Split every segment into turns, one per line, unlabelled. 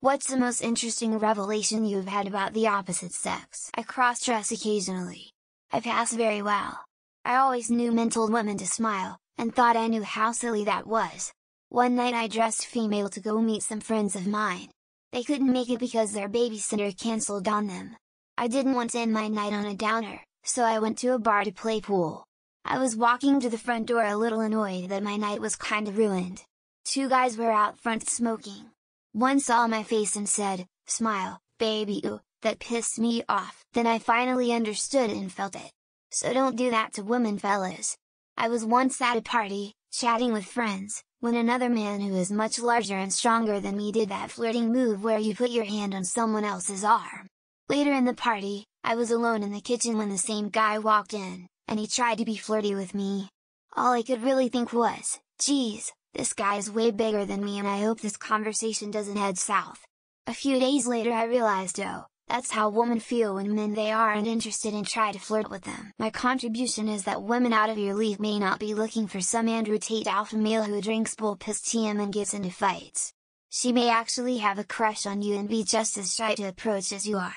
What's the most interesting revelation you've had about the opposite sex? I cross-dress occasionally. I pass very well. I always knew men told women to smile, and thought I knew how silly that was. One night I dressed female to go meet some friends of mine. They couldn't make it because their babysitter cancelled on them. I didn't want to end my night on a downer, so I went to a bar to play pool. I was walking to the front door a little annoyed that my night was kinda ruined. Two guys were out front smoking. One saw my face and said, "Smile, baby." Ooh, that pissed me off. Then I finally understood and felt it. So don't do that to women, fellas. I was once at a party, chatting with friends, when another man who is much larger and stronger than me did that flirting move where you put your hand on someone else's arm. Later in the party, I was alone in the kitchen when the same guy walked in, and he tried to be flirty with me. All I could really think was, geez, this guy is way bigger than me and I hope this conversation doesn't head south. A few days later I realized, oh, that's how women feel when men they aren't interested and try to flirt with them. My contribution is that women out of your league may not be looking for some Andrew Tate alpha male who drinks bull piss TM and gets into fights. She may actually have a crush on you and be just as shy to approach as you are.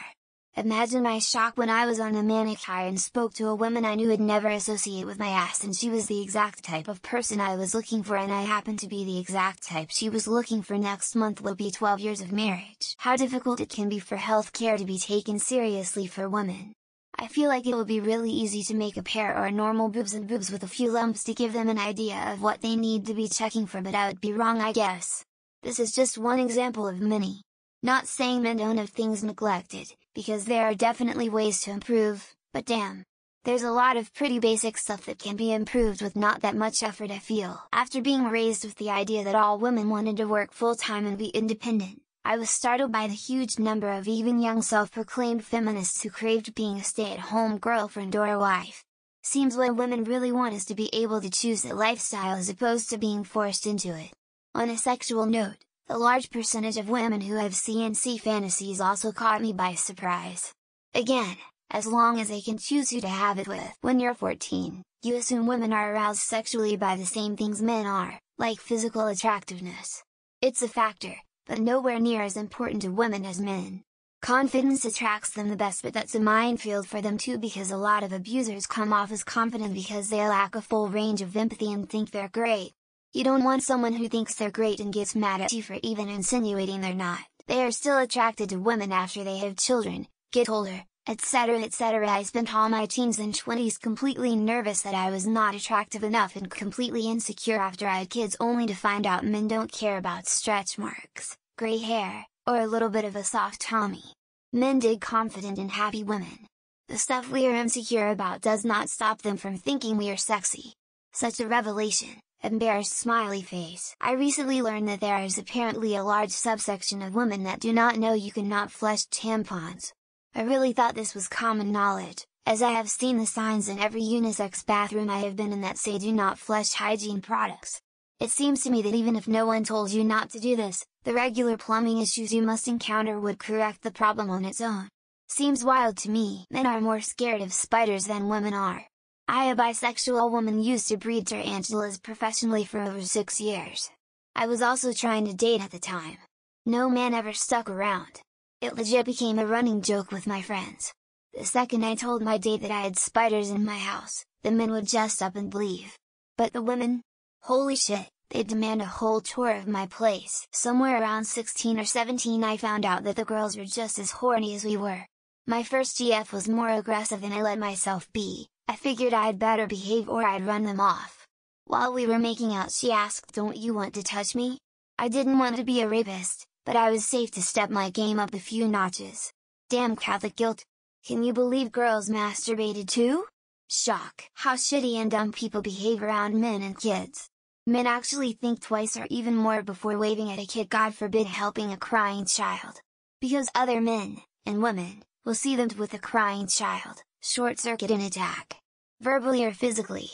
Imagine my shock when I was on a manicure and spoke to a woman I knew would never associate with my ass, and she was the exact type of person I was looking for, and I happened to be the exact type she was looking for. Next month will be 12 years of marriage. How difficult it can be for healthcare to be taken seriously for women. I feel like it would be really easy to make a pair or normal boobs and boobs with a few lumps to give them an idea of what they need to be checking for, but I would be wrong, I guess. This is just one example of many. Not saying men don't have things neglected, because there are definitely ways to improve, but damn! There's a lot of pretty basic stuff that can be improved with not that much effort, I feel. After being raised with the idea that all women wanted to work full-time and be independent, I was startled by the huge number of even young self-proclaimed feminists who craved being a stay-at-home girlfriend or a wife. Seems what women really want is to be able to choose that lifestyle as opposed to being forced into it. On a sexual note, the large percentage of women who have CNC fantasies also caught me by surprise. Again, as long as they can choose who to have it with. When you're 14, you assume women are aroused sexually by the same things men are, like physical attractiveness. It's a factor, but nowhere near as important to women as men. Confidence attracts them the best, but that's a minefield for them too, because a lot of abusers come off as confident because they lack a full range of empathy and think they're great. You don't want someone who thinks they're great and gets mad at you for even insinuating they're not. They are still attracted to women after they have children, get older, etc. etc. I spent all my teens and 20s completely nervous that I was not attractive enough and completely insecure after I had kids, only to find out men don't care about stretch marks, gray hair, or a little bit of a soft tummy. Men dig confident and happy women. The stuff we are insecure about does not stop them from thinking we are sexy. Such a revelation. Embarrassed smiley face. I recently learned that there is apparently a large subsection of women that do not know you cannot flush tampons. I really thought this was common knowledge, as I have seen the signs in every unisex bathroom I have been in that say do not flush hygiene products. It seems to me that even if no one told you not to do this, the regular plumbing issues you must encounter would correct the problem on its own. Seems wild to me. Men are more scared of spiders than women are. A bisexual woman used to breed tarantulas professionally for over 6 years. I was also trying to date at the time. No man ever stuck around. It legit became a running joke with my friends. The second I told my date that I had spiders in my house, the men would just up and leave. But the women? Holy shit, they'd demand a whole tour of my place. Somewhere around 16 or 17 I found out that the girls were just as horny as we were. My first GF was more aggressive than I let myself be. I figured I'd better behave or I'd run them off. While we were making out she asked, "Don't you want to touch me?" I didn't want to be a rapist, but I was safe to step my game up a few notches. Damn Catholic guilt. Can you believe girls masturbated too? Shock. How shitty and dumb people behave around men and kids. Men actually think twice or even more before waving at a kid, God forbid helping a crying child. Because other men, and women, will see them with a crying child, short-circuit an attack. Verbally or physically.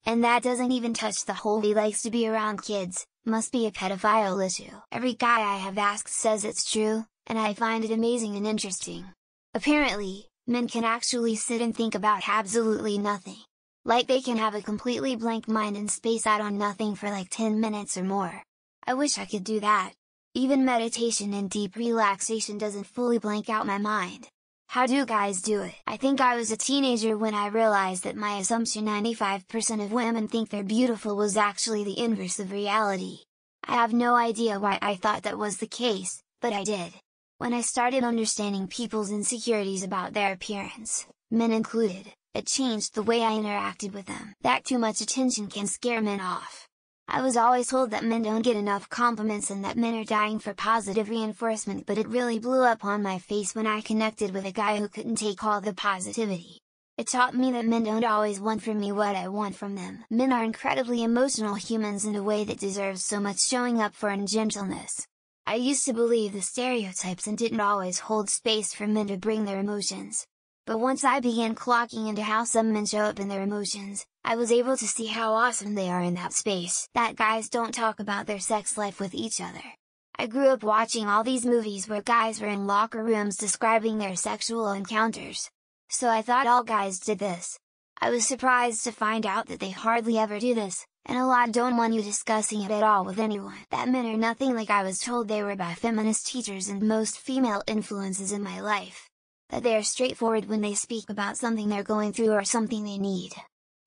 And that doesn't even touch the whole he likes to be around kids, must be a pedophile issue. Every guy I have asked says it's true, and I find it amazing and interesting. Apparently, men can actually sit and think about absolutely nothing. Like they can have a completely blank mind and space out on nothing for like 10 minutes or more. I wish I could do that. Even meditation and deep relaxation doesn't fully blank out my mind. How do guys do it? I think I was a teenager when I realized that my assumption 95% of women think they're beautiful was actually the inverse of reality. I have no idea why I thought that was the case, but I did. When I started understanding people's insecurities about their appearance, men included, it changed the way I interacted with them. That too much attention can scare men off. I was always told that men don't get enough compliments and that men are dying for positive reinforcement, but it really blew up on my face when I connected with a guy who couldn't take all the positivity. It taught me that men don't always want from me what I want from them. Men are incredibly emotional humans in a way that deserves so much showing up for and gentleness. I used to believe the stereotypes and didn't always hold space for men to bring their emotions. But once I began clocking into how some men show up in their emotions, I was able to see how awesome they are in that space. That guys don't talk about their sex life with each other. I grew up watching all these movies where guys were in locker rooms describing their sexual encounters. So I thought all guys did this. I was surprised to find out that they hardly ever do this, and a lot don't want you discussing it at all with anyone. That men are nothing like I was told they were by feminist teachers and most female influences in my life. That they are straightforward when they speak about something they're going through or something they need.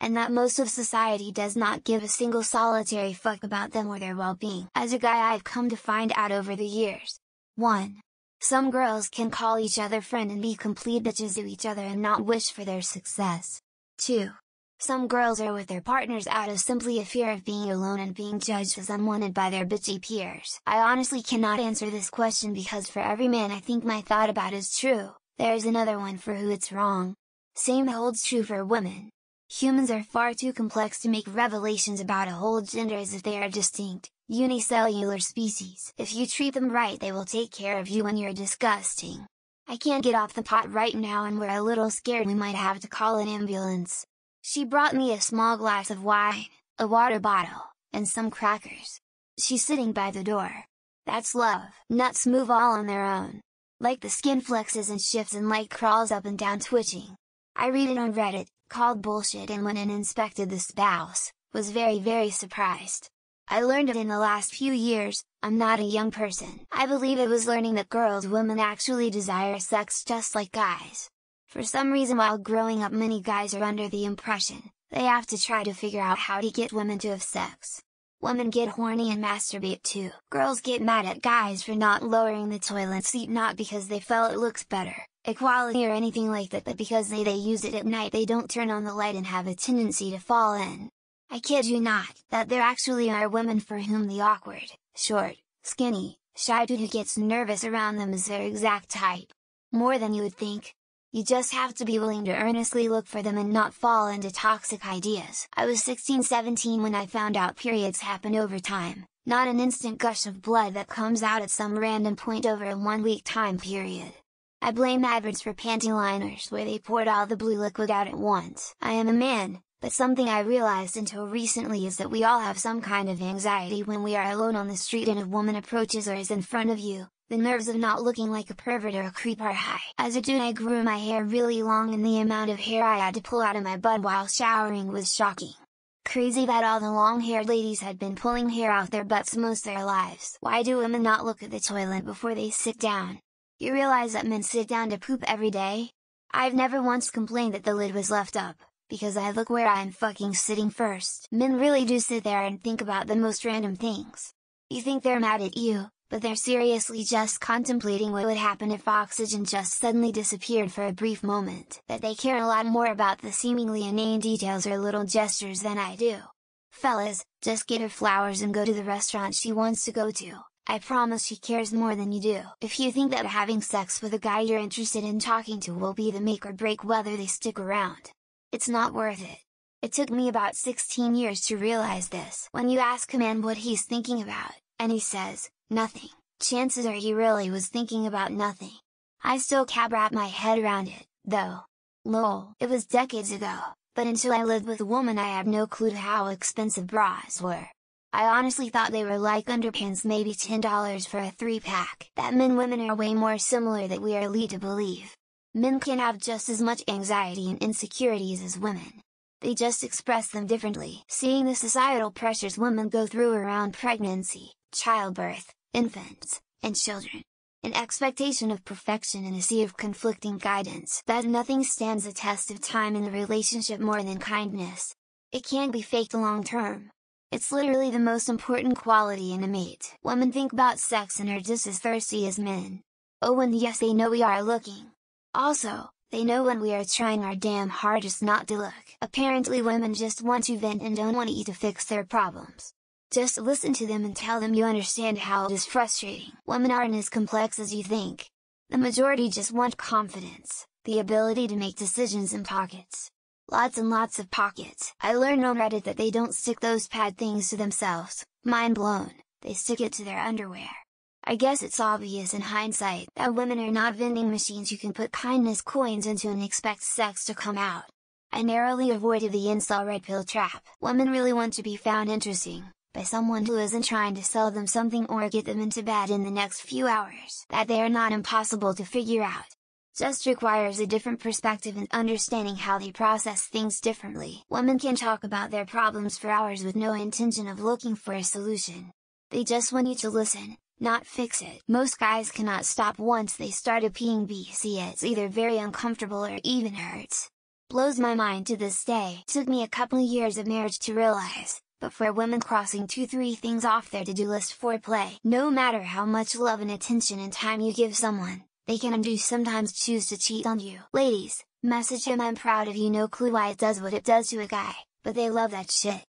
And that most of society does not give a single solitary fuck about them or their well-being. As a guy, I've come to find out over the years. 1. Some girls can call each other friend and be complete bitches to each other and not wish for their success. 2. Some girls are with their partners out of simply a fear of being alone and being judged as unwanted by their bitchy peers. I honestly cannot answer this question because for every man I think my thought about is true, there's another one for who it's wrong. Same holds true for women. Humans are far too complex to make revelations about a whole gender as if they are distinct, unicellular species. If you treat them right, they will take care of you when you're disgusting. I can't get off the pot right now and we're a little scared we might have to call an ambulance. She brought me a small glass of wine, a water bottle, and some crackers. She's sitting by the door. That's love. Nuts move all on their own. Like the skin flexes and shifts and like crawls up and down twitching. I read it on Reddit, called bullshit, and went and inspected the spouse, was very surprised. I learned it in the last few years. I'm not a young person. I believe it was learning that women actually desire sex just like guys. For some reason while growing up many guys are under the impression, they have to try to figure out how to get women to have sex. Women get horny and masturbate too. Girls get mad at guys for not lowering the toilet seat, not because they felt it looks better, equality or anything like that, but because they use it at night. They don't turn on the light and have a tendency to fall in. I kid you not, that there actually are women for whom the awkward, short, skinny, shy dude who gets nervous around them is their exact type. More than you would think. You just have to be willing to earnestly look for them and not fall into toxic ideas. I was 16-17 when I found out periods happen over time, not an instant gush of blood that comes out at some random point over a 1-week time period. I blame adverts for panty liners where they poured all the blue liquid out at once. I am a man, but something I realized until recently is that we all have some kind of anxiety when we are alone on the street and a woman approaches or is in front of you. The nerves of not looking like a pervert or a creep are high. As a dude, I grew my hair really long and the amount of hair I had to pull out of my butt while showering was shocking. Crazy that all the long-haired ladies had been pulling hair out their butts most of their lives. Why do women not look at the toilet before they sit down? You realize that men sit down to poop every day? I've never once complained that the lid was left up, because I look where I'm fucking sitting first. Men really do sit there and think about the most random things. You think they're mad at you, but they're seriously just contemplating what would happen if oxygen just suddenly disappeared for a brief moment. That they care a lot more about the seemingly inane details or little gestures than I do. Fellas, just get her flowers and go to the restaurant she wants to go to. I promise she cares more than you do. If you think that having sex with a guy you're interested in talking to will be the make or break whether they stick around, it's not worth it. It took me about 16 years to realize this. When you ask a man what he's thinking about, and he says, nothing, chances are he really was thinking about nothing. I still can't wrap my head around it, though. Lol. It was decades ago, but until I lived with a woman I had no clue how expensive bras were. I honestly thought they were like underpants, maybe $10 for a 3-pack. That men and women are way more similar than we are led to believe. Men can have just as much anxiety and insecurities as women. They just express them differently. Seeing the societal pressures women go through around pregnancy, childbirth, infants, and children. An expectation of perfection and a sea of conflicting guidance that nothing stands the test of time in the relationship more than kindness. It can't be faked long term. It's literally the most important quality in a mate. Women think about sex and are just as thirsty as men. Oh, and yes, they know we are looking. Also, they know when we are trying our damn hardest not to look. Apparently women just want to vent and don't want you to fix their problems. Just listen to them and tell them you understand how it is frustrating. Women aren't as complex as you think. The majority just want confidence, the ability to make decisions in pockets. Lots and lots of pockets. I learned on Reddit that they don't stick those pad things to themselves. Mind blown, they stick it to their underwear. I guess it's obvious in hindsight that women are not vending machines you can put kindness coins into and expect sex to come out. I narrowly avoided the incel red pill trap. Women really want to be found interesting by someone who isn't trying to sell them something or get them into bed in the next few hours. That they are not impossible to figure out. Just requires a different perspective and understanding how they process things differently. Women can talk about their problems for hours with no intention of looking for a solution. They just want you to listen, not fix it. Most guys cannot stop once they started peeing BC. It's either very uncomfortable or even hurts. Blows my mind to this day. Took me a couple years of marriage to realize, but for women crossing 2-3 things off their to-do list foreplay. No matter how much love and attention and time you give someone, they can and do sometimes choose to cheat on you. Ladies, message him I'm proud of you, no clue why it does what it does to a guy, but they love that shit.